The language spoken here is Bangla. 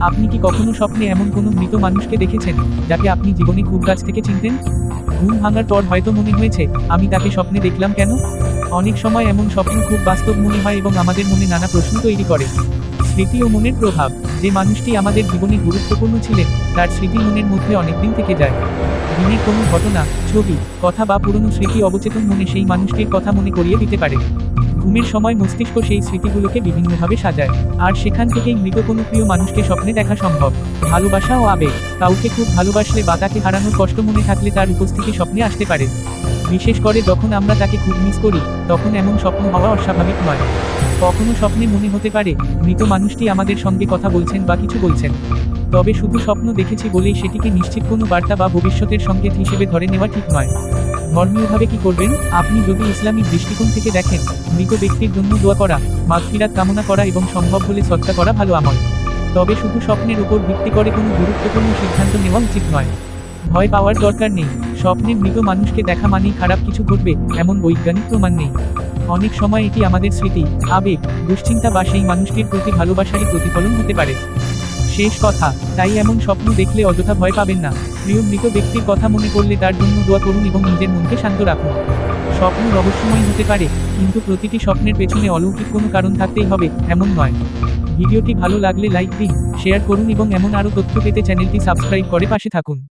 আপনি কি কখনো স্বপ্নে এমন কোনো মৃত মানুষকে দেখেছেন যাকে আপনি জীবনে খুব কাছ থেকে চিনতেন? ঘুম ভাঙার পর হয়তো মনে হয়েছে, আমি তাকে স্বপ্নে দেখলাম কেন? অনেক সময় এমন স্বপ্ন খুব বাস্তব মনে হয় এবং আমাদের মনে নানা প্রশ্ন তৈরি করে। স্মৃতি ও মনের প্রভাব। যে মানুষটি আমাদের জীবনে গুরুত্বপূর্ণ ছিলেন, তার স্মৃতি মনের মধ্যে অনেকদিন থেকে যায়। দিনের কোনো ঘটনা, ছবি, কথা বা পুরনো স্মৃতি অবচেতন মনে সেই মানুষটির কথা মনে করিয়ে দিতে পারে। ঘুমের সময় মস্তিষ্ক সেই স্মৃতিগুলোকে বিভিন্নভাবে সাজায়, আর সেখান থেকেই মৃত কোনো প্রিয় মানুষকে স্বপ্নে দেখা সম্ভব। ভালোবাসা ও আবেগ। কাউকে খুব ভালোবাসলে বা তাকে হারানোর কষ্ট মনে থাকলে তার উপস্থিতি স্বপ্নে আসতে পারে। বিশেষ করে যখন আমরা তাকে খুব মিস করি, তখন এমন স্বপ্ন হওয়া অস্বাভাবিক নয়। কখনো স্বপ্নে মনে হতে পারে, মৃত মানুষটি আমাদের সঙ্গে কথা বলছেন বা কিছু বলছেন। তবে শুধু স্বপ্ন দেখেছি বলেই সেটিকে নিশ্চিত কোনো বার্তা বা ভবিষ্যতের সংকেত হিসেবে ধরে নেওয়া ঠিক নয়। ধর্মীয়ভাবে কি করবেন? আপনি যদি ইসলামিক দৃষ্টিকোণ থেকে দেখেন, মৃত ব্যক্তির জন্য দোয়া করা, মাগফিরাত কামনা করা এবং সম্ভব হলে সদকা করা ভালো আমল। তবে শুধু স্বপ্নের উপর ভিত্তি করে কোনো গুরুত্বপূর্ণ সিদ্ধান্ত নেওয়া উচিত নয়। ভয় পাওয়ার দরকার নেই। স্বপ্নে মৃত মানুষকে দেখা মানেই খারাপ কিছু ঘটবে, এমন বৈজ্ঞানিক প্রমাণ নেই। অনেক সময় এটি আমাদের স্মৃতি, আবেগ, দুশ্চিন্তা বা সেই মানুষটির প্রতি ভালোবাসারই প্রতিফলন হতে পারে। শেষ কথা, তাই এমন স্বপ্ন দেখলে অযথা ভয় পাবেন না। প্রিয় মৃত ব্যক্তির কথা মনে করলে তার জন্য দোয়া করুন এবং নিজের মনকে শান্ত রাখুন। স্বপ্ন রহস্যময় হতে পারে, কিন্তু প্রতিটি স্বপ্নের পেছনে অলৌকিক কোনো কারণ থাকতেই হবে, এমন নয়। ভিডিওটি ভালো লাগলে লাইক দিন, শেয়ার করুন এবং এমন আরও তথ্য পেতে চ্যানেলটি সাবস্ক্রাইব করে পাশে থাকুন।